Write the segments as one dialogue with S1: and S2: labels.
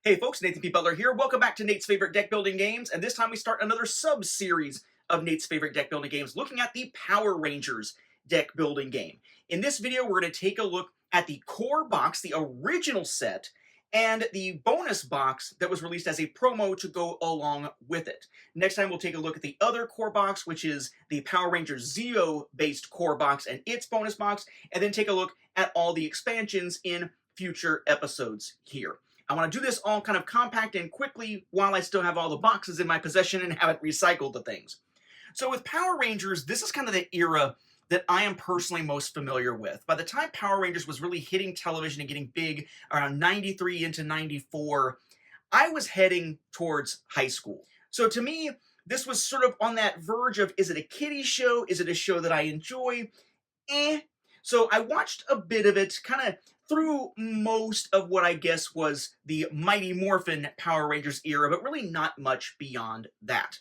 S1: Hey folks, Nathan P. Butler here. Welcome back to Nate's Favorite Deck Building Games, and this time we start another sub-series of Nate's Favorite Deck Building Games, looking at the Power Rangers deck building game. In this video, we're going to take a look at the core box, the original set, and the bonus box that was released as a promo to go along with it. Next time, we'll take a look at the other core box, which is the Power Rangers Zeo-based core box and its bonus box, and then take a look at all the expansions in future episodes here. I want to do this all kind of compact and quickly while I still have all the boxes in my possession and haven't recycled the things. So with Power Rangers, this is kind of the era that I am personally most familiar with. By the time Power Rangers was really hitting television and getting big around 93 into 94, I was heading towards high school. So to me, this was sort of on that verge of, is it a kiddie show? Is it a show that I enjoy? So I watched a bit of it, kind of through most of what I guess was the Mighty Morphin Power Rangers era, but really not much beyond that.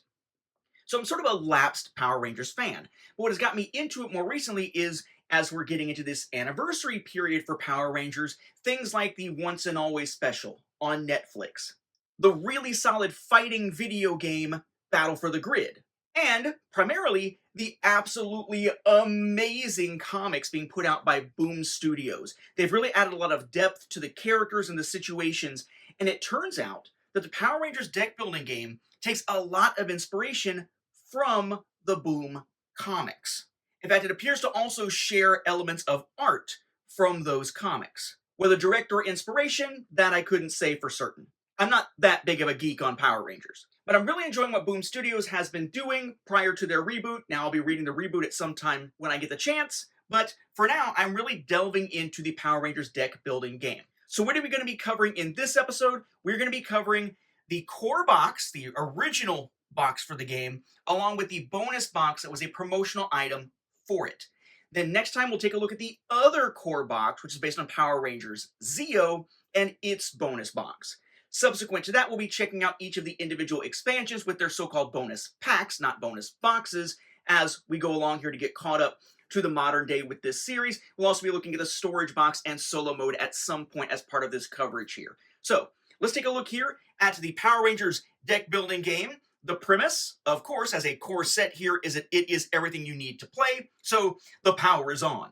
S1: So I'm sort of a lapsed Power Rangers fan. But what has got me into it more recently is, as we're getting into this anniversary period for Power Rangers, things like the Once and Always special on Netflix, the really solid fighting video game Battle for the Grid, and primarily the absolutely amazing comics being put out by Boom Studios. They've really added a lot of depth to the characters and the situations, and it turns out that the Power Rangers deck building game takes a lot of inspiration from the Boom comics. In fact, it appears to also share elements of art from those comics. Whether direct or inspiration, that I couldn't say for certain. I'm not that big of a geek on Power Rangers. But I'm really enjoying what Boom Studios has been doing prior to their reboot. Now I'll be reading the reboot at some time when I get the chance. But for now, I'm really delving into the Power Rangers deck building game. So what are we going to be covering in this episode? We're going to be covering the core box, the original box for the game, along with the bonus box that was a promotional item for it. Then next time we'll take a look at the other core box, which is based on Power Rangers Zeo and its bonus box. Subsequent to that, we'll be checking out each of the individual expansions with their so-called bonus packs, not bonus boxes, as we go along here to get caught up to the modern day with this series. We'll also be looking at the storage box and solo mode at some point as part of this coverage here. So, let's take a look here at the Power Rangers deck building game. The premise, of course, as a core set here, is that it is everything you need to play, so the power is on.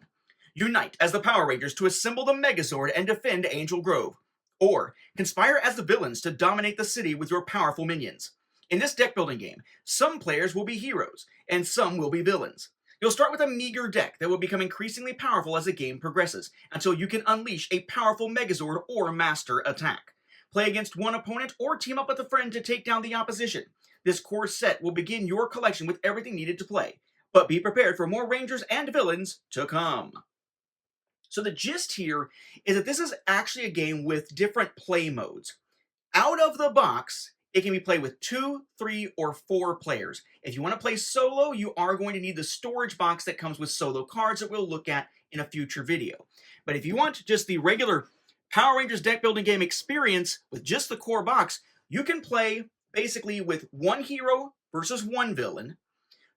S1: Unite as the Power Rangers to assemble the Megazord and defend Angel Grove. Or, conspire as the villains to dominate the city with your powerful minions. In this deck building game, some players will be heroes, and some will be villains. You'll start with a meager deck that will become increasingly powerful as the game progresses, until you can unleash a powerful Megazord or Master attack. Play against one opponent or team up with a friend to take down the opposition. This core set will begin your collection with everything needed to play, but be prepared for more Rangers and villains to come. So the gist here is that this is actually a game with different play modes. Out of the box, it can be played with 2, 3, or 4 players. If you want to play solo, you are going to need the storage box that comes with solo cards that we'll look at in a future video. But if you want just the regular Power Rangers deck building game experience with just the core box, you can play basically with 1 hero versus 1 villain,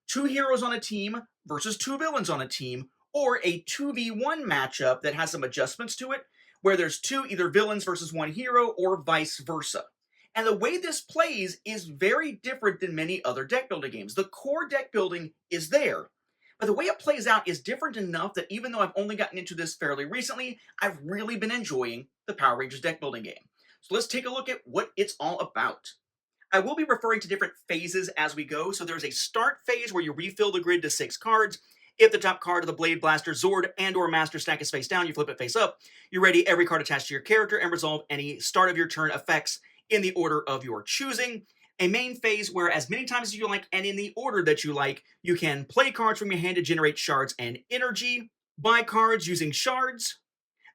S1: 2 heroes on a team versus 2 villains on a team, or a 2v1 matchup that has some adjustments to it, where there's 2 either villains versus 1 hero, or vice versa. And the way this plays is very different than many other deck building games. The core deck building is there, but the way it plays out is different enough that even though I've only gotten into this fairly recently, I've really been enjoying the Power Rangers deck building game. So let's take a look at what it's all about. I will be referring to different phases as we go. So there's a start phase where you refill the grid to 6 cards. If the top card of the Blade Blaster, Zord, and or Master stack is face down, you flip it face up. You ready every card attached to your character and resolve any start of your turn effects in the order of your choosing. A main phase where as many times as you like and in the order that you like, you can play cards from your hand to generate shards and energy, buy cards using shards,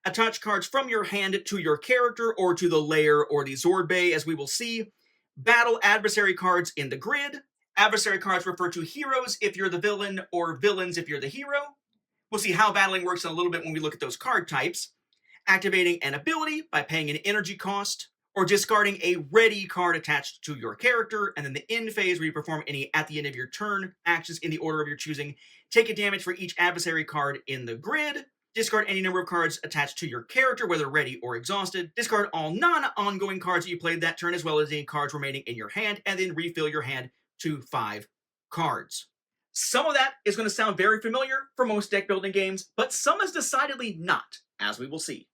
S1: attach cards from your hand to your character or to the lair or the Zord Bay, as we will see, battle adversary cards in the grid. Adversary cards refer to heroes if you're the villain, or villains if you're the hero. We'll see how battling works in a little bit when we look at those card types. Activating an ability by paying an energy cost, or discarding a ready card attached to your character, and then the end phase where you perform any at the end of your turn actions in the order of your choosing. Take a damage for each adversary card in the grid. Discard any number of cards attached to your character, whether ready or exhausted. Discard all non-ongoing cards that you played that turn, as well as any cards remaining in your hand, and then refill your hand to 5 cards. Some of that is going to sound very familiar for most deck building games, but some is decidedly not, as we will see.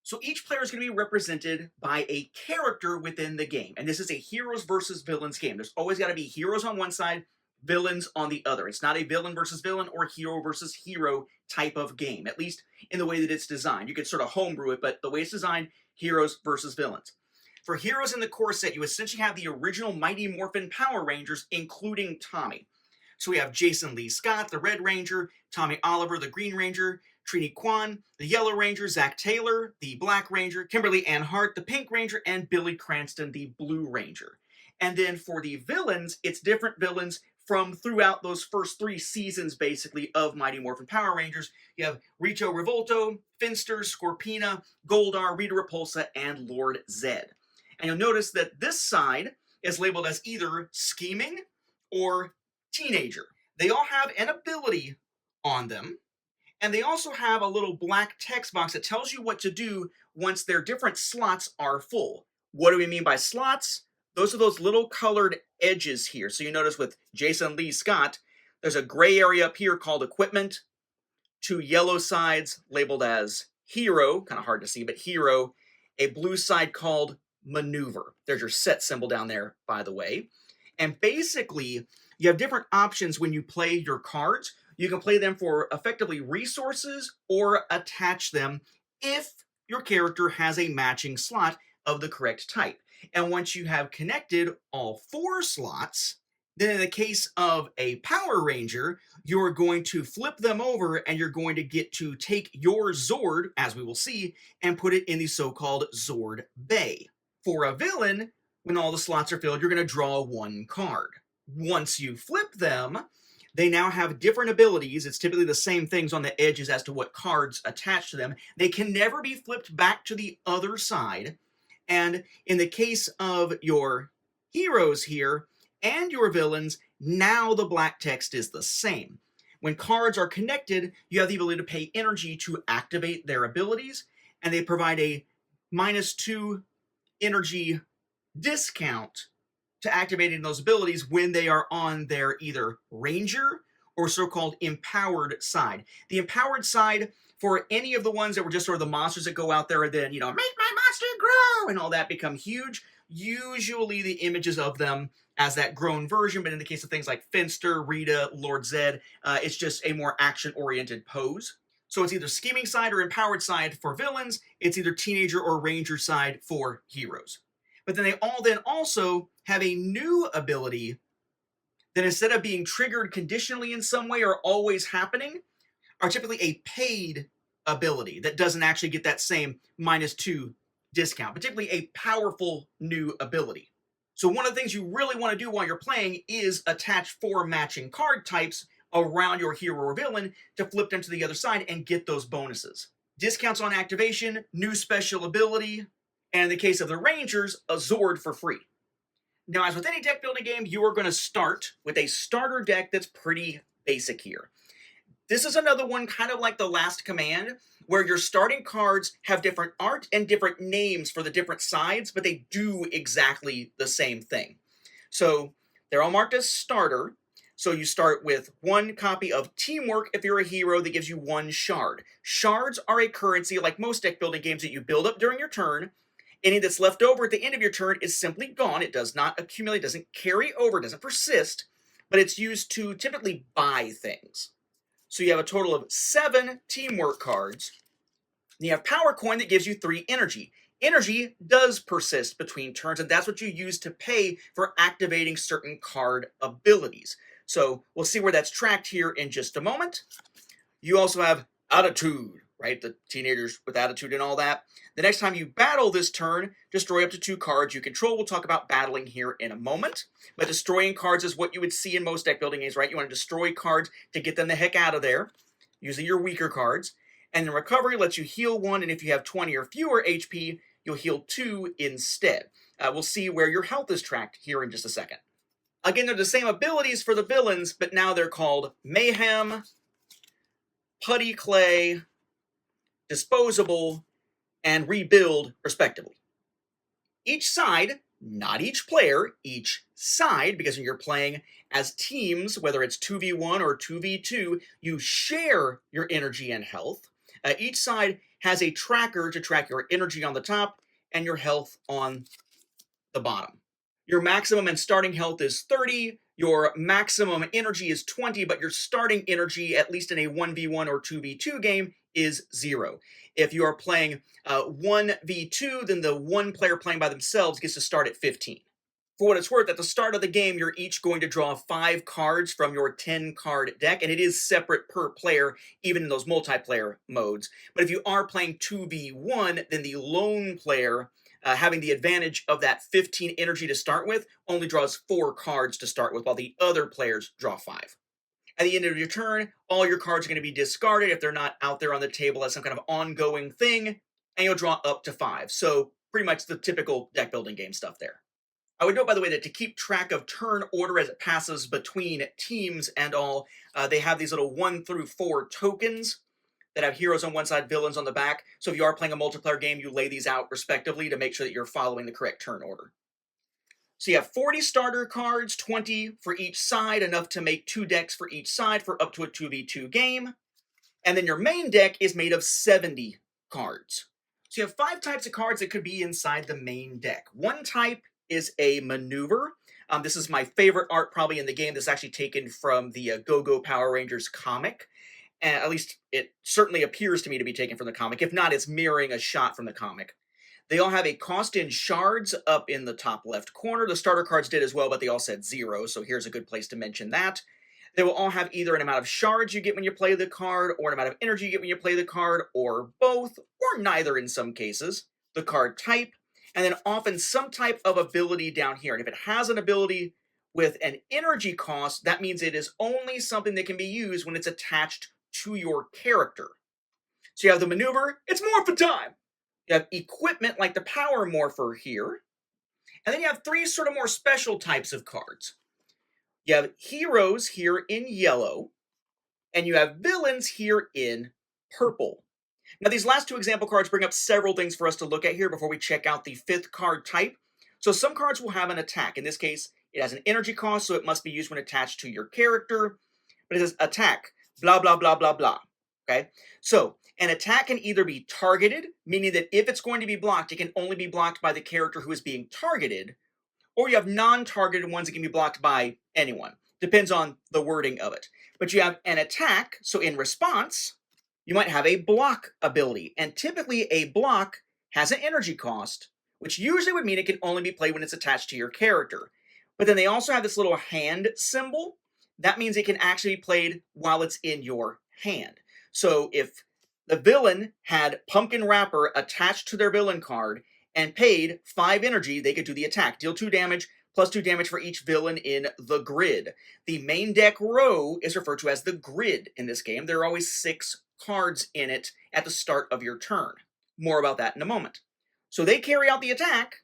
S1: So each player is going to be represented by a character within the game, and this is a heroes versus villains game. There's always got to be heroes on one side, villains on the other. It's not a villain versus villain or hero versus hero type of game, at least in the way that it's designed. You could sort of homebrew it, but the way it's designed, heroes versus villains. For heroes in the core set, you essentially have the original Mighty Morphin Power Rangers, including Tommy. So we have Jason Lee Scott, the Red Ranger, Tommy Oliver, the Green Ranger, Trini Kwan, the Yellow Ranger, Zach Taylor, the Black Ranger, Kimberly Ann Hart, the Pink Ranger, and Billy Cranston, the Blue Ranger. And then for the villains, it's different villains from throughout those first 3 seasons, basically, of Mighty Morphin Power Rangers. You have Rito Revolto, Finster, Scorpina, Goldar, Rita Repulsa, and Lord Zed. And you'll notice that this side is labeled as either Scheming or Teenager. They all have an ability on them, and they also have a little black text box that tells you what to do once their different slots are full. What do we mean by slots? Those are those little colored edges here. So you notice with Jason Lee Scott, there's a gray area up here called Equipment, 2 yellow sides labeled as Hero, kind of hard to see, but Hero, a blue side called Maneuver. There's your set symbol down there, by the way. And basically, you have different options when you play your cards. You can play them for effectively resources or attach them if your character has a matching slot of the correct type. And once you have connected all 4 slots, then in the case of a Power Ranger, you're going to flip them over and you're going to get to take your Zord, as we will see, and put it in the so-called Zord Bay. For a villain, when all the slots are filled, you're going to draw 1 card. Once you flip them, they now have different abilities. It's typically the same things on the edges as to what cards attach to them. They can never be flipped back to the other side. And in the case of your heroes here and your villains, now the black text is the same. When cards are connected, you have the ability to pay energy to activate their abilities, and they provide a -2 energy discount to activating those abilities when they are on their either Ranger or so-called empowered side. The empowered side, for any of the ones that were just sort of the monsters that go out there and then, make my monster grow and all that, become huge, usually the images of them as that grown version, but in the case of things like Finster, Rita, Lord Zed, it's just a more action-oriented pose. So it's either scheming side or empowered side for villains, it's either teenager or ranger side for heroes. But then they all then also have a new ability that instead of being triggered conditionally in some way or always happening, are typically a paid ability that doesn't actually get that same -2 discount, particularly a powerful new ability. So one of the things you really want to do while you're playing is attach 4 matching card types around your hero or villain to flip them to the other side and get those bonuses. Discounts on activation, new special ability, and in the case of the Rangers, a Zord for free. Now, as with any deck building game, you are going to start with a starter deck that's pretty basic here. This is another one kind of like the Last Command, where your starting cards have different art and different names for the different sides, but they do exactly the same thing. So they're all marked as starter. So you start with 1 copy of Teamwork if you're a hero that gives you 1 shard. Shards are a currency, like most deck building games, that you build up during your turn. Any that's left over at the end of your turn is simply gone. It does not accumulate, doesn't carry over, doesn't persist, but it's used to typically buy things. So you have a total of 7 Teamwork cards. And you have Power Coin that gives you 3 energy. Energy does persist between turns, and that's what you use to pay for activating certain card abilities. So we'll see where that's tracked here in just a moment. You also have Attitude, right? The teenagers with attitude and all that. The next time you battle this turn, destroy up to 2 cards you control. We'll talk about battling here in a moment. But destroying cards is what you would see in most deck building games, right? You want to destroy cards to get them the heck out of there, using your weaker cards. And then recovery lets you heal 1, and if you have 20 or fewer HP, you'll heal 2 instead. We'll see where your health is tracked here in just a second. Again, they're the same abilities for the villains, but now they're called Mayhem, Putty Clay, disposable, and rebuild, respectively. Each side, not each player, each side, because when you're playing as teams, whether it's 2v1 or 2v2, you share your energy and health. Each side has a tracker to track your energy on the top and your health on the bottom. Your maximum and starting health is 30. Your maximum energy is 20, but your starting energy, at least in a 1v1 or 2v2 game, is 0. If you are playing 1v2, then the one player playing by themselves gets to start at 15. For what it's worth, at the start of the game, you're each going to draw 5 cards from your 10-card deck, and it is separate per player, even in those multiplayer modes. But if you are playing 2v1, then the lone player, having the advantage of that 15 energy to start with, only draws 4 cards to start with, while the other players draw 5. At the end of your turn, all your cards are going to be discarded if they're not out there on the table as some kind of ongoing thing, and you'll draw up to 5. So pretty much the typical deck building game stuff there. I would note, by the way, that to keep track of turn order as it passes between teams and all, they have these little 1 through 4 tokens that have heroes on one side, villains on the back. So if you are playing a multiplayer game, you lay these out respectively to make sure that you're following the correct turn order. So you have 40 starter cards, 20 for each side, enough to make 2 decks for each side for up to a 2v2 game. And then your main deck is made of 70 cards. So you have 5 types of cards that could be inside the main deck. One type is a maneuver. This is my favorite art probably in the game. This is actually taken from the Go-Go Power Rangers comic. And at least it certainly appears to me to be taken from the comic. If not, it's mirroring a shot from the comic. They all have a cost in shards up in the top left corner. The starter cards did as well, but they all said 0, so here's a good place to mention that. They will all have either an amount of shards you get when you play the card, or an amount of energy you get when you play the card, or both, or neither in some cases. The card type, and then often some type of ability down here. And if it has an ability with an energy cost, that means it is only something that can be used when it's attached to your character. So you have the maneuver, it's morphin' time! You have equipment like the power morpher here. And then you have 3 sort of more special types of cards. You have heroes here in yellow, and you have villains here in purple. Now, these last 2 example cards bring up several things for us to look at here before we check out the 5th card type. So some cards will have an attack. In this case, it has an energy cost, so it must be used when attached to your character. But it says attack, blah, blah, blah, blah, blah. Okay? So an attack can either be targeted, meaning that if it's going to be blocked, it can only be blocked by the character who is being targeted, or you have non-targeted ones that can be blocked by anyone. Depends on the wording of it. But you have an attack, so in response, you might have a block ability. And typically a block has an energy cost, which usually would mean it can only be played when it's attached to your character. But then they also have this little hand symbol. That means it can actually be played while it's in your hand. So if the villain had Pumpkin Wrapper attached to their villain card and paid 5 energy, they could do the attack. Deal 2 damage, plus 2 damage for each villain in the grid. The main deck row is referred to as the grid in this game. There are always 6 cards in it at the start of your turn. More about that in a moment. So they carry out the attack,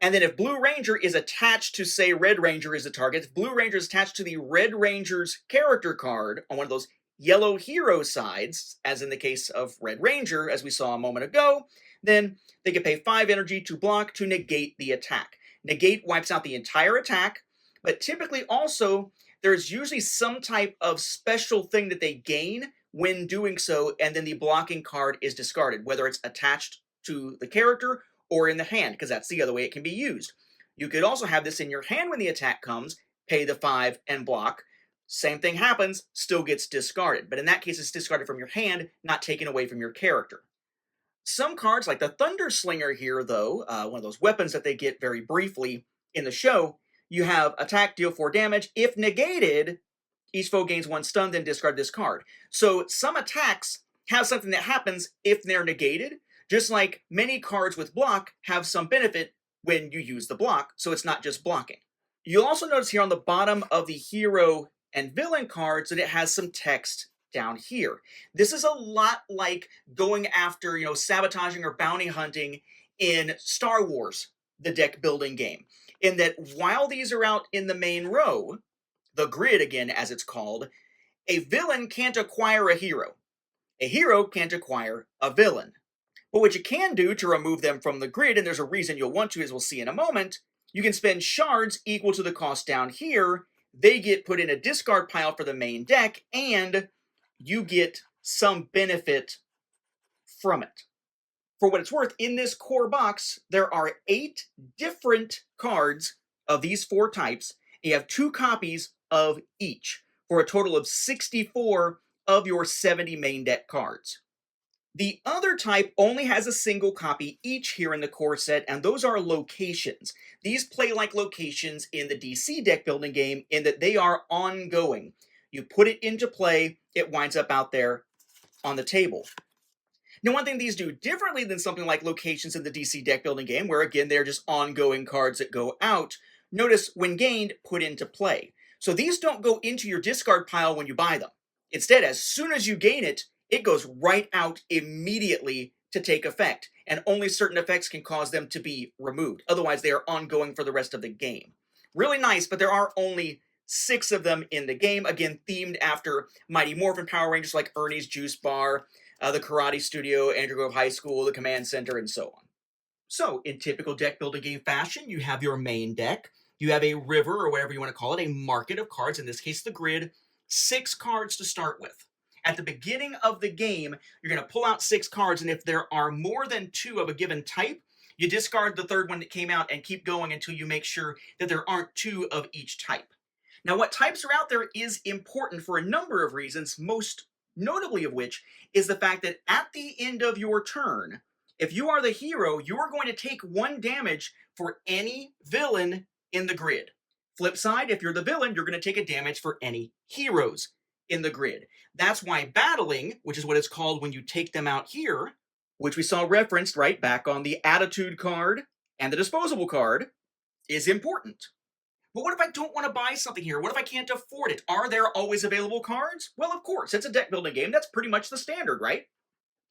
S1: and then if Blue Ranger is attached to, say, Red Ranger is the target, if Blue Ranger is attached to the Red Ranger's character card on one of those yellow hero sides, as in the case of Red Ranger, as we saw a moment ago, then they can pay 5 energy to block to negate the attack. Negate wipes out the entire attack, but typically also there's usually some type of special thing that they gain when doing so, and then the blocking card is discarded, whether it's attached to the character or in the hand, because that's the other way it can be used. You could also have this in your hand when the attack comes, pay the 5 and block. Same thing happens, still gets discarded. But in that case, it's discarded from your hand, not taken away from your character. Some cards, like the Thunder Slinger here, though, one of those weapons that they get very briefly in the show, you have attack, deal 4 damage. If negated, each foe gains 1 stun, then discard this card. So some attacks have something that happens if they're negated, just like many cards with block have some benefit when you use the block, so it's not just blocking. You'll also notice here on the bottom of the hero and villain cards that it has some text down here. This is a lot like going after, sabotaging or bounty hunting in Star Wars, the deck building game, in that while these are out in the main row, the grid again as it's called, a villain can't acquire a hero. A hero can't acquire a villain. But what you can do to remove them from the grid, and there's a reason you'll want to, as we'll see in a moment, you can spend shards equal to the cost down here. They get put in a discard pile for the main deck, and you get some benefit from it. For what it's worth, in this core box, there are 8 different cards of these 4 types. You have 2 copies of each, for a total of 64 of your 70 main deck cards. The other type only has a single copy each here in the core set, and those are locations. These play like locations in the DC deck building game in that they are ongoing. You put it into play, it winds up out there on the table. Now, one thing these do differently than something like locations in the DC deck building game, where again they're just ongoing cards that go out, notice when gained, put into play. So these don't go into your discard pile when you buy them. Instead, as soon as you gain it, it goes right out immediately to take effect, and only certain effects can cause them to be removed. Otherwise, they are ongoing for the rest of the game. Really nice, but there are only 6 of them in the game, again themed after Mighty Morphin Power Rangers like Ernie's Juice Bar, the Karate Studio, Andrew Grove High School, the Command Center, and so on. So, in typical deck building game fashion, you have your main deck, you have a river, or whatever you want to call it, a market of cards, in this case the grid, 6 cards to start with. At the beginning of the game, you're going to pull out 6 cards, and if there are more than 2 of a given type, you discard the third one that came out and keep going until you make sure that there aren't 2 of each type. Now, what types are out there is important for a number of reasons, most notably of which is the fact that at the end of your turn, if you are the hero, you are going to take 1 damage for any villain in the grid. Flip side, if you're the villain, you're going to take a damage for any heroes in the grid. That's why battling, which is what it's called when you take them out here, which we saw referenced right back on the attitude card and the disposable card, is important. But what if I don't want to buy something here? What if I can't afford it? Are there always available cards? Well, of course, it's a deck building game. That's pretty much the standard, right?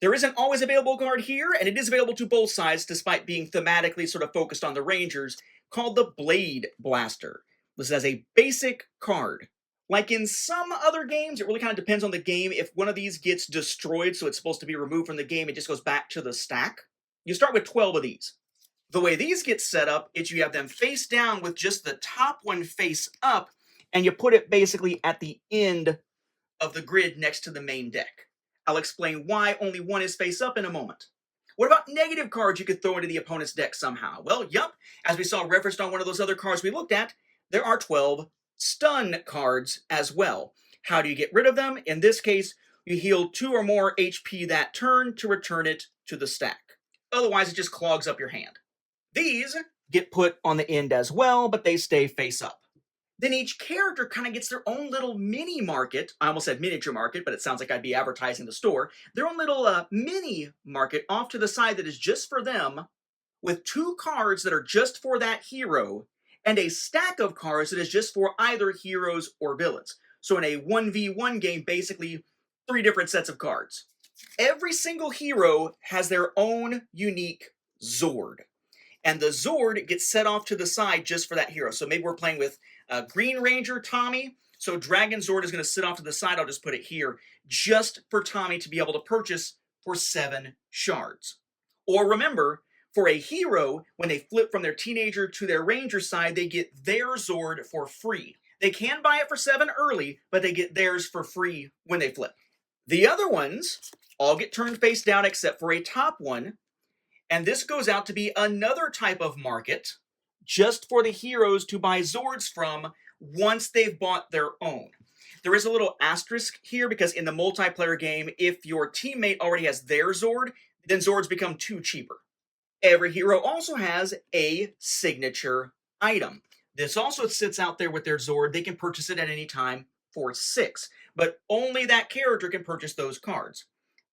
S1: There is an always available card here, and it is available to both sides despite being thematically sort of focused on the Rangers, called the Blade Blaster. This is a basic card. Like in some other games, it really kind of depends on the game. If one of these gets destroyed, so it's supposed to be removed from the game, it just goes back to the stack. You start with 12 of these. The way these get set up is you have them face down with just the top one face up, and you put it basically at the end of the grid next to the main deck. I'll explain why only one is face up in a moment. What about negative cards you could throw into the opponent's deck somehow? Well, yup, as we saw referenced on one of those other cards we looked at, there are 12 stun cards as well. How do you get rid of them? In this case, you heal 2 or more HP that turn to return it to the stack. Otherwise, it just clogs up your hand. These get put on the end as well, but they stay face up. Then each character kind of gets their own little mini market. I almost said miniature market, but it sounds like I'd be advertising the store. Their own little mini market off to the side that is just for them, with 2 cards that are just for that hero, and a stack of cards that is just for either heroes or villains. So in a 1v1 game, basically 3 different sets of cards. Every single hero has their own unique Zord. And the Zord gets set off to the side just for that hero. So maybe we're playing with Green Ranger Tommy. So Dragon Zord is going to sit off to the side. I'll just put it here just for Tommy to be able to purchase for 7 shards. Or remember, for a hero, when they flip from their teenager to their ranger side, they get their Zord for free. They can buy it for 7 early, but they get theirs for free when they flip. The other ones all get turned face down except for a top one. And this goes out to be another type of market just for the heroes to buy Zords from once they've bought their own. There is a little asterisk here because in the multiplayer game, if your teammate already has their Zord, then Zords become 2 cheaper. Every hero also has a signature item. This also sits out there with their Zord. They can purchase it at any time for 6, but only that character can purchase those cards.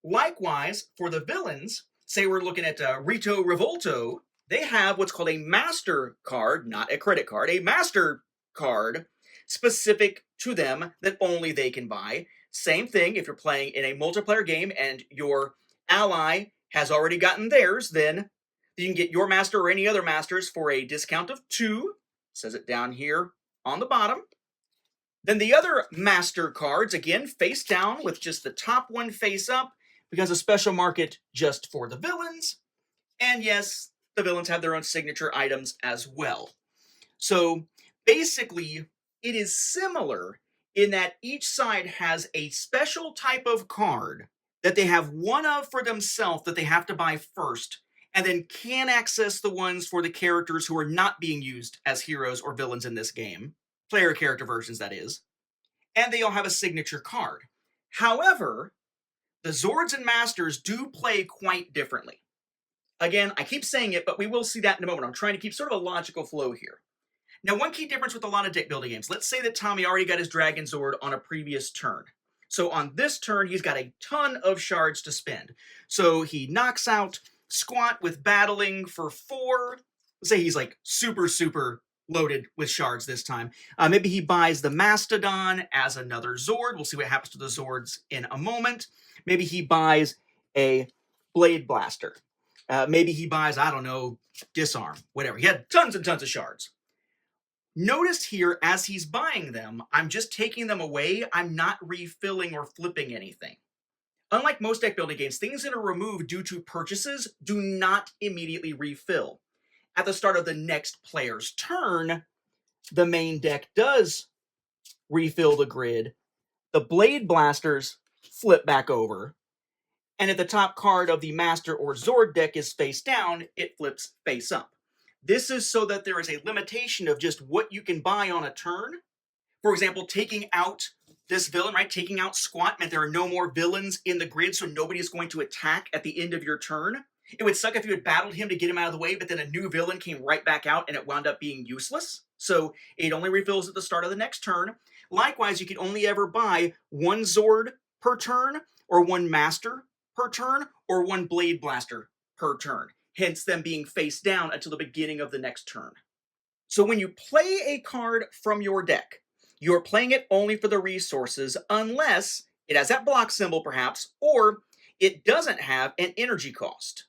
S1: Likewise, for the villains, say we're looking at Rito Revolto, they have what's called a master card, not a credit card, a master card specific to them that only they can buy. Same thing if you're playing in a multiplayer game and your ally has already gotten theirs, then you can get your master or any other masters for a discount of 2. Says it down here on the bottom. Then the other master cards, again, face down with just the top one face up. becomes a special market just for the villains. And yes, the villains have their own signature items as well. So basically, it is similar in that each side has a special type of card that they have one of for themselves that they have to buy first, and then can access the ones for the characters who are not being used as heroes or villains in this game. Player character versions, that is. And they all have a signature card. However, the Zords and Masters do play quite differently. Again, I keep saying it, but we will see that in a moment. I'm trying to keep sort of a logical flow here. Now, one key difference with a lot of deck building games, let's say that Tommy already got his Dragon Zord on a previous turn. So on this turn, he's got a ton of shards to spend. So he knocks out Squat with Battling for 4. Let's say he's like super loaded with shards this time. Maybe he buys the Mastodon as another Zord. We'll see what happens to the Zords in a moment. Maybe he buys a Blade Blaster. Maybe he buys, I don't know, Disarm, whatever. He had tons and tons of shards. Notice here, as he's buying them, I'm just taking them away. I'm not refilling or flipping anything. Unlike most deck building games, things that are removed due to purchases do not immediately refill. At the start of the next player's turn, the main deck does refill the grid. The Blade Blasters flip back over. And if the top card of the Master or Zord deck is face down, it flips face up. This is so that there is a limitation of just what you can buy on a turn. For example, taking out this villain, right? Taking out Squat meant there are no more villains in the grid, so nobody is going to attack at the end of your turn. It would suck if you had battled him to get him out of the way, but then a new villain came right back out and it wound up being useless. So it only refills at the start of the next turn. Likewise, you can only ever buy one Zord per turn, or one Master per turn, or one Blade Blaster per turn. Hence them being face down until the beginning of the next turn. So when you play a card from your deck, you're playing it only for the resources unless it has that block symbol perhaps, or it doesn't have an energy cost.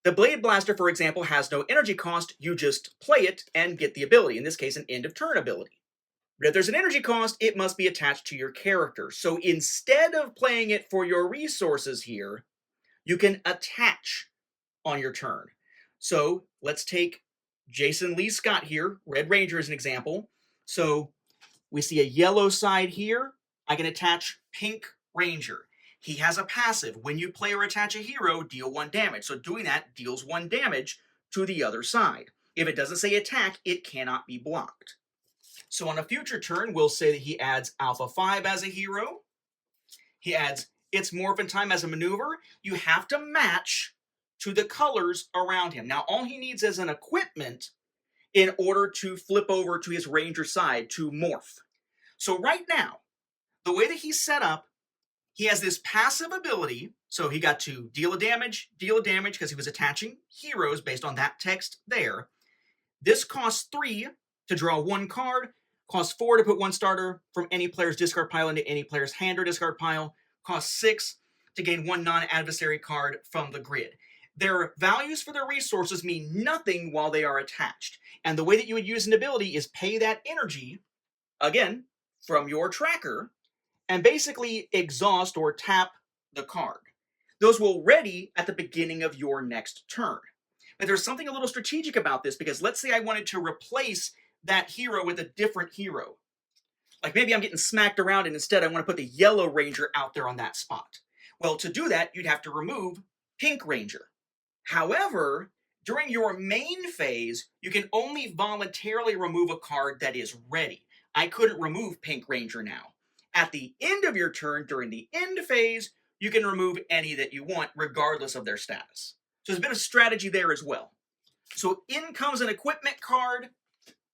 S1: The Blade Blaster, for example, has no energy cost. You just play it and get the ability, in this case an end of turn ability. But if there's an energy cost, it must be attached to your character. So instead of playing it for your resources here, you can attach on your turn. So let's take Jason Lee Scott here, Red Ranger as an example. So we see a yellow side here. I can attach Pink Ranger. He has a passive. When you play or attach a hero, deal 1 damage. So doing that deals 1 damage to the other side. If it doesn't say attack, it cannot be blocked. So on a future turn, we'll say that he adds Alpha 5 as a hero. He adds It's Morphin Time as a maneuver. You have to match to the colors around him. Now, all he needs is an equipment in order to flip over to his ranger side to morph. So right now, the way that he's set up, he has this passive ability. So he got to deal a damage, because he was attaching heroes based on that text there. This costs 3 to draw 1 card, costs 4 to put 1 starter from any player's discard pile into any player's hand or discard pile, costs 6 to gain 1 non-adversary card from the grid. Their values for their resources mean nothing while they are attached. And the way that you would use an ability is pay that energy, again, from your tracker, and basically exhaust or tap the card. Those will ready at the beginning of your next turn. But there's something a little strategic about this, because let's say I wanted to replace that hero with a different hero. Like maybe I'm getting smacked around and instead I want to put the Yellow Ranger out there on that spot. Well, to do that, you'd have to remove Pink Ranger. However, during your main phase, you can only voluntarily remove a card that is ready. I couldn't remove Pink Ranger now. At the end of your turn, during the end phase, you can remove any that you want, regardless of their status. So there's a bit of strategy there as well. So in comes an equipment card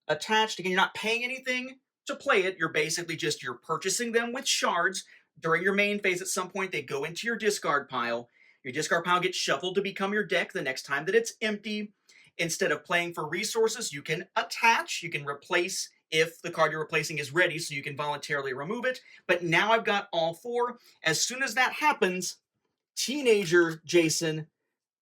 S1: attached. Again, you're not paying anything to play it. You're purchasing them with shards. During your main phase, at some point, they go into your discard pile. Your discard pile gets shuffled to become your deck the next time that it's empty. Instead of playing for resources, you can attach. You can replace if the card you're replacing is ready, so you can voluntarily remove it. But now I've got all 4. As soon as that happens, Teenager Jason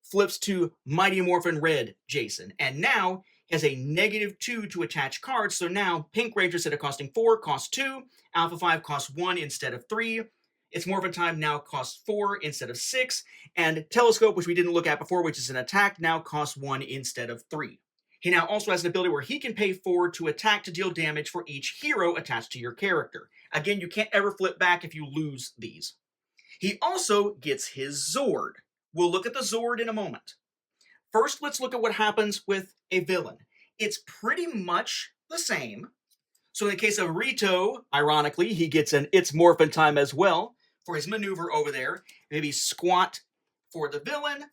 S1: flips to Mighty Morphin Red Jason. And now he has a -2 to attach cards. So now Pink Ranger, instead of costing 4, costs 2. Alpha 5 costs 1 instead of 3. Its Morphin time now costs 4 instead of 6, and Telescope, which we didn't look at before, which is an attack, now costs 1 instead of 3. He now also has an ability where he can pay 4 to attack to deal damage for each hero attached to your character. Again, you can't ever flip back if you lose these. He also gets his Zord. We'll look at the Zord in a moment. First, let's look at what happens with a villain. It's pretty much the same. So in the case of Rito, ironically, he gets an It's Morphin time as well for his maneuver over there. Maybe Squat for the villain,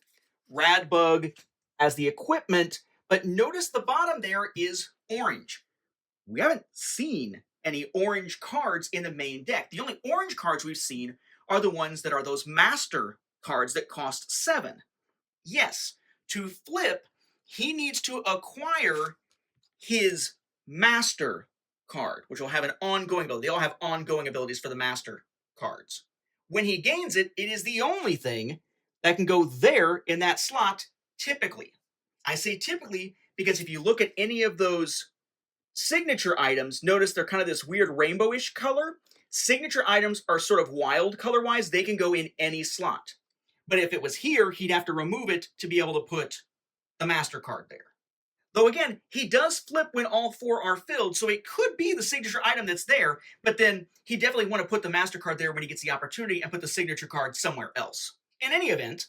S1: Radbug as the equipment, but notice the bottom there is orange. We haven't seen any orange cards in the main deck. The only orange cards we've seen are the ones that are those master cards that cost 7. Yes, to flip, he needs to acquire his master card, which will have an ongoing ability. They all have ongoing abilities for the master cards. When he gains it, it is the only thing that can go there in that slot typically. I say typically because if you look at any of those signature items, notice they're kind of this weird rainbowish color. Signature items are sort of wild color-wise. They can go in any slot. But if it was here, he'd have to remove it to be able to put the master card there. Though again, he does flip when all 4 are filled, so it could be the signature item that's there, but then he definitely want to put the master card there when he gets the opportunity and put the signature card somewhere else. In any event,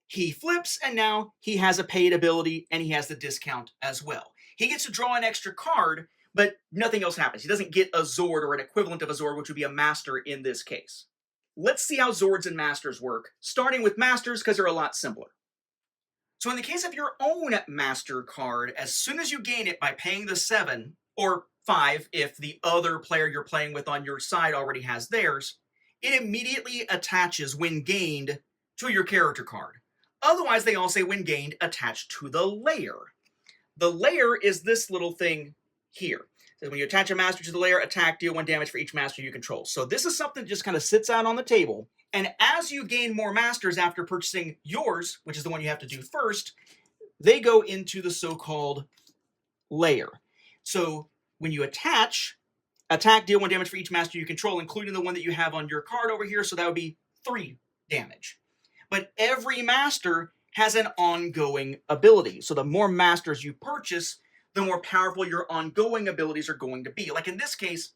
S1: he flips, and now he has a paid ability, and he has the discount as well. He gets to draw an extra card, but nothing else happens. He doesn't get a Zord or an equivalent of a Zord, which would be a master in this case. Let's see how Zords and masters work, starting with masters because they're a lot simpler. So in the case of your own master card, as soon as you gain it by paying the 7, or 5 if the other player you're playing with on your side already has theirs, it immediately attaches when gained to your character card. Otherwise, they all say when gained, attached to the layer. The layer is this little thing here. So when you attach a master to the layer, attack, deal 1 damage for each master you control. So this is something that just kind of sits out on the table. And as you gain more masters after purchasing yours, which is the one you have to do first, they go into the so-called layer. So when you attack, deal 1 damage for each master you control, including the one that you have on your card over here, so that would be 3 damage. But every master has an ongoing ability. So the more masters you purchase, the more powerful your ongoing abilities are going to be. Like in this case,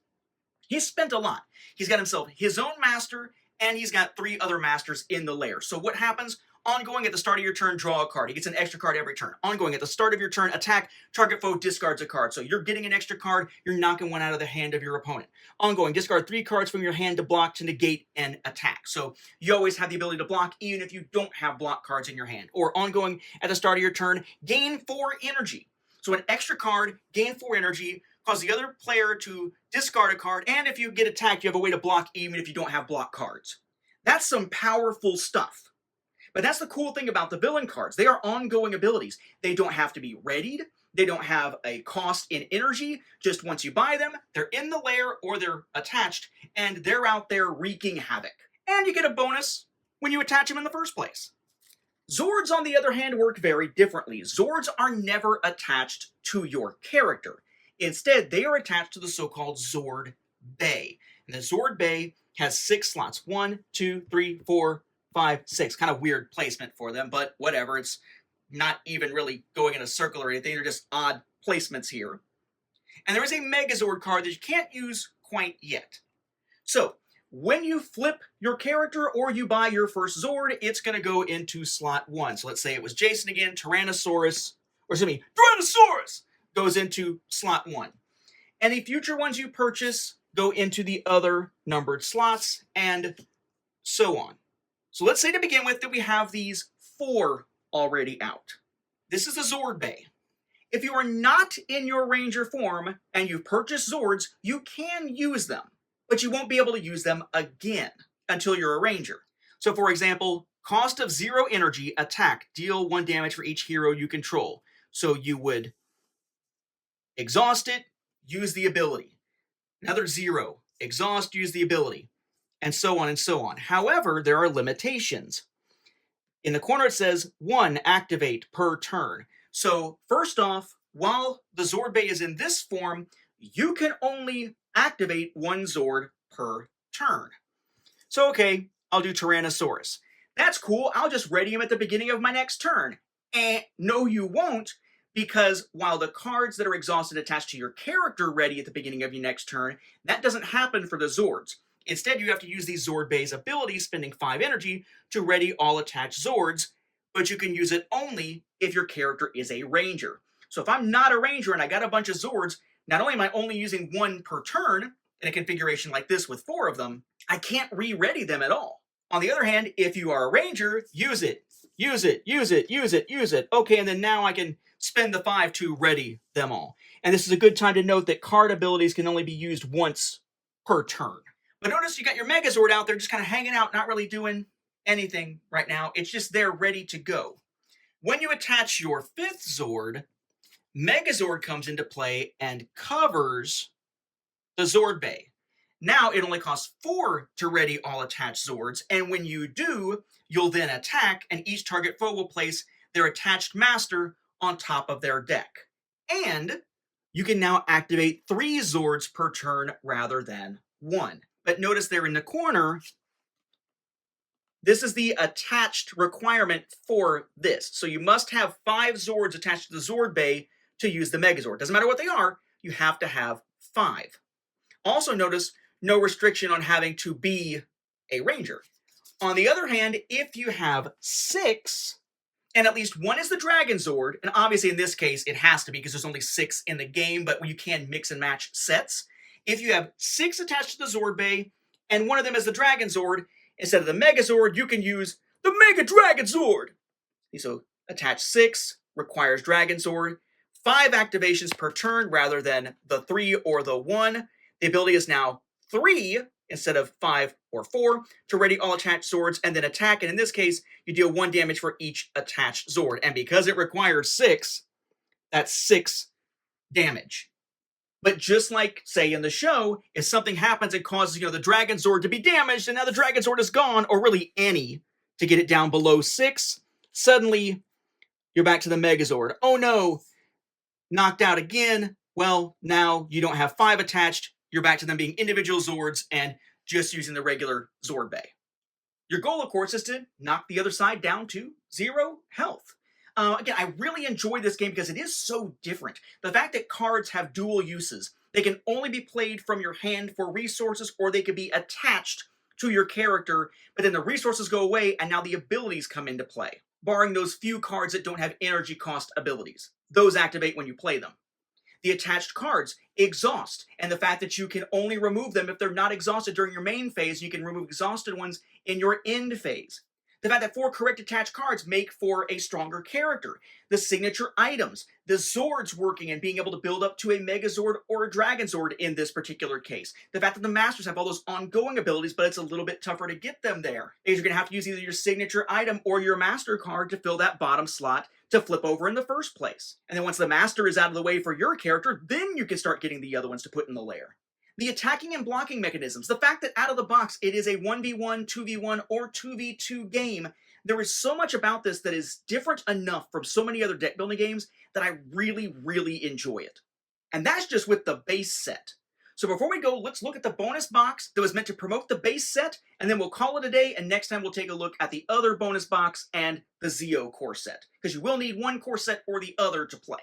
S1: he's spent a lot. He's got himself his own master, and he's got 3 other masters in the layer. So what happens? Ongoing, at the start of your turn, draw a card. He gets an extra card every turn. Ongoing, at the start of your turn, attack, target foe discards a card. So you're getting an extra card, you're knocking one out of the hand of your opponent. Ongoing, discard 3 cards from your hand to block, to negate, and attack. So you always have the ability to block even if you don't have block cards in your hand. Or ongoing, at the start of your turn, gain 4 energy. So an extra card, gain 4 energy, cause the other player to discard a card, and if you get attacked, you have a way to block even if you don't have block cards. That's some powerful stuff. But that's the cool thing about the villain cards. They are ongoing abilities. They don't have to be readied. They don't have a cost in energy. Just once you buy them, they're in the layer or they're attached, and they're out there wreaking havoc. And you get a bonus when you attach them in the first place. Zords, on the other hand, work very differently. Zords are never attached to your character. Instead, they are attached to the so-called Zord Bay. And the Zord Bay has 6 slots. 1, 2, 3, 4, 5, 6. Kind of weird placement for them, but whatever. It's not even really going in a circle or anything. They're just odd placements here. And there is a Megazord card that you can't use quite yet. So, when you flip your character or you buy your first Zord, it's going to go into slot 1. So let's say it was Jason again, Tyrannosaurus goes into slot 1. Any future ones you purchase go into the other numbered slots, and so on. So let's say to begin with that we have these 4 already out. This is the Zord Bay. If you are not in your Ranger form and you've purchased Zords, you can use them, but you won't be able to use them again until you're a Ranger. So for example, cost of 0 energy, attack, deal 1 damage for each hero you control. So you would exhaust it, use the ability. Another 0, exhaust, use the ability, and so on and so on. However, there are limitations. In the corner it says 1 activate per turn. So first off, while the Zord Bay is in this form, you can only activate 1 Zord per turn. So okay, I'll do Tyrannosaurus. That's cool, I'll just ready him at the beginning of my next turn. No you won't, because while the cards that are exhausted attached to your character ready at the beginning of your next turn, that doesn't happen for the Zords. Instead, you have to use these Zord Bay's abilities, spending 5 energy, to ready all attached Zords, but you can use it only if your character is a Ranger. So if I'm not a Ranger and I got a bunch of Zords, not only am I only using 1 per turn, in a configuration like this with 4 of them, I can't re-ready them at all. On the other hand, if you are a Ranger, use it. Use it, use it, use it, use it. Okay, and then now I can spend the 5 to ready them all. And this is a good time to note that card abilities can only be used once per turn. But notice you got your Megazord out there just kind of hanging out, not really doing anything right now. It's just there ready to go. When you attach your 5th Zord, Megazord comes into play and covers the Zord Bay. Now it only costs 4 to ready all attached Zords, and when you do, you'll then attack, and each target foe will place their attached master on top of their deck. And you can now activate 3 Zords per turn rather than 1. But notice there in the corner, this is the attached requirement for this. So you must have 5 Zords attached to the Zord Bay to use the Megazord. Doesn't matter what they are, you have to have 5. Also notice no restriction on having to be a Ranger. On the other hand, if you have 6, and at least 1 is the Dragon Zord, and obviously in this case it has to be because there's only 6 in the game, but you can mix and match sets. If you have 6 attached to the Zord Bay, and 1 of them is the Dragon Zord, instead of the Megazord, you can use the Mega Dragon Zord. So attach 6, requires Dragon Zord, 5 activations per turn rather than the 3 or the 1. The ability is now 3 instead of 5 or 4 to ready all attached Zords and then attack. And in this case, you deal 1 damage for each attached Zord. And because it requires 6, that's 6 damage. But just like, say, in the show, if something happens and causes, the Dragon Zord to be damaged, and now the Dragon Zord is gone, or really any, to get it down below 6, suddenly you're back to the Megazord. Oh no, knocked out again. Well, now you don't have 5 attached. You're back to them being individual Zords and just using the regular Zord Bay. Your goal, of course, is to knock the other side down to 0 health. Again, I really enjoy this game because it is so different. The fact that cards have dual uses. They can only be played from your hand for resources, or they can be attached to your character, but then the resources go away and now the abilities come into play, barring those few cards that don't have energy cost abilities. Those activate when you play them. The attached cards exhaust, and the fact that you can only remove them if they're not exhausted during your main phase, and you can remove exhausted ones in your end phase. The fact that 4 correct attached cards make for a stronger character. The signature items, the Zords working and being able to build up to a Megazord or a Dragon Zord in this particular case. The fact that the Masters have all those ongoing abilities, but it's a little bit tougher to get them there. Because you're going to have to use either your signature item or your Master card to fill that bottom slot to flip over in the first place. And then once the Master is out of the way for your character, then you can start getting the other ones to put in the lair. The attacking and blocking mechanisms, the fact that out of the box it is a 1v1, 2v1, or 2v2 game, there is so much about this that is different enough from so many other deck building games that I really, really enjoy it. And that's just with the base set. So before we go, let's look at the bonus box that was meant to promote the base set, and then we'll call it a day, and next time we'll take a look at the other bonus box and the Zeo core set, because you will need one core set or the other to play.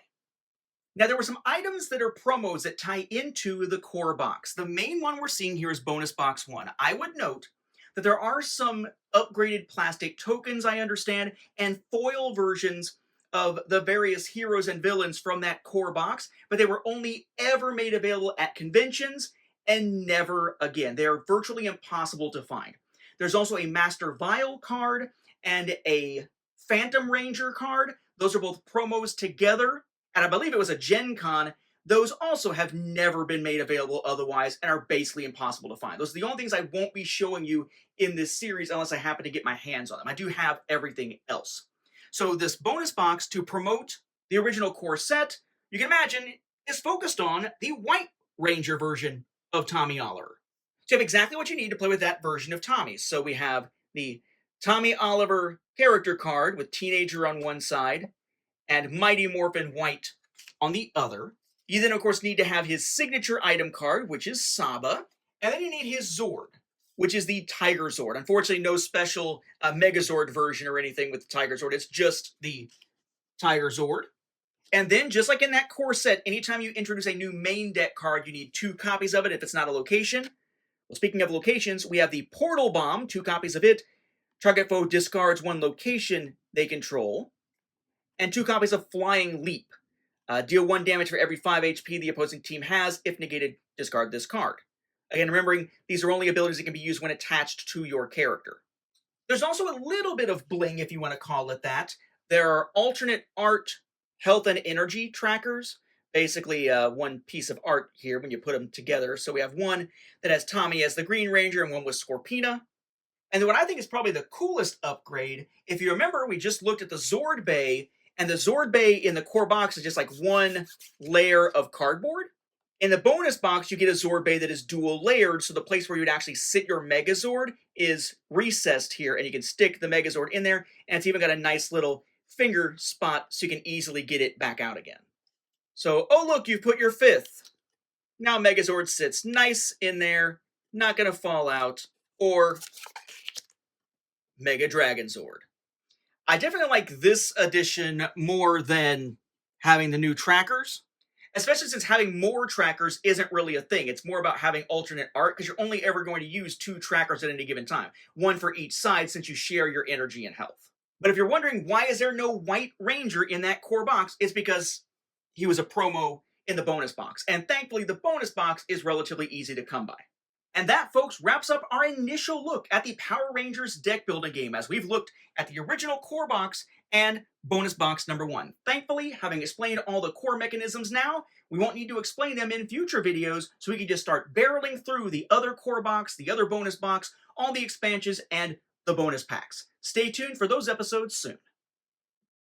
S1: Now, there were some items that are promos that tie into the core box. The main one we're seeing here is bonus box 1. I would note that there are some upgraded plastic tokens, I understand, and foil versions of the various heroes and villains from that core box, but they were only ever made available at conventions and never again. They are virtually impossible to find. There's also a Master Vial card and a Phantom Ranger card. Those are both promos together, and I believe it was a Gen Con. Those also have never been made available otherwise and are basically impossible to find. Those are the only things I won't be showing you in this series unless I happen to get my hands on them. I do have everything else. So this bonus box to promote the original core set, you can imagine, is focused on the White Ranger version of Tommy Oliver. So you have exactly what you need to play with that version of Tommy. So we have the Tommy Oliver character card with Teenager on one side and Mighty Morphin White on the other. You then, of course, need to have his signature item card, which is Saba, and then you need his Zord. which is the Tiger Zord. Unfortunately, no special Megazord version or anything with the Tiger Zord. It's just the Tiger Zord. And then, just like in that core set, anytime you introduce a new main deck card, you need 2 copies of it if it's not a location. Well, speaking of locations, we have the Portal Bomb, 2 copies of it. Target foe discards 1 location they control. And 2 copies of Flying Leap. Deal 1 damage for every 5 HP the opposing team has. If negated, discard this card. Again, remembering, these are only abilities that can be used when attached to your character. There's also a little bit of bling, if you want to call it that. There are alternate art health and energy trackers. Basically, 1 piece of art here when you put them together. So we have one that has Tommy as the Green Ranger and one with Scorpina. And then what I think is probably the coolest upgrade, if you remember, we just looked at the Zord Bay, and the Zord Bay in the core box is just like 1 layer of cardboard. In the bonus box, you get a Zord Bay that is dual layered, so the place where you would actually sit your Megazord is recessed here, and you can stick the Megazord in there, and it's even got a nice little finger spot so you can easily get it back out again. So, oh look, you've put your 5th. Now Megazord sits nice in there, not going to fall out, or Mega Dragon Zord. I definitely like this edition more than having the new trackers, especially since having more trackers isn't really a thing. It's more about having alternate art, because you're only ever going to use 2 trackers at any given time, 1 for each side since you share your energy and health. But if you're wondering why is there no White Ranger in that core box, it's because he was a promo in the bonus box, and thankfully the bonus box is relatively easy to come by. And that, folks, wraps up our initial look at the Power Rangers deck building game, as we've looked at the original core box and bonus box number 1. Thankfully, having explained all the core mechanisms now, we won't need to explain them in future videos, so we can just start barreling through the other core box, the other bonus box, all the expansions, and the bonus packs. Stay tuned for those episodes soon.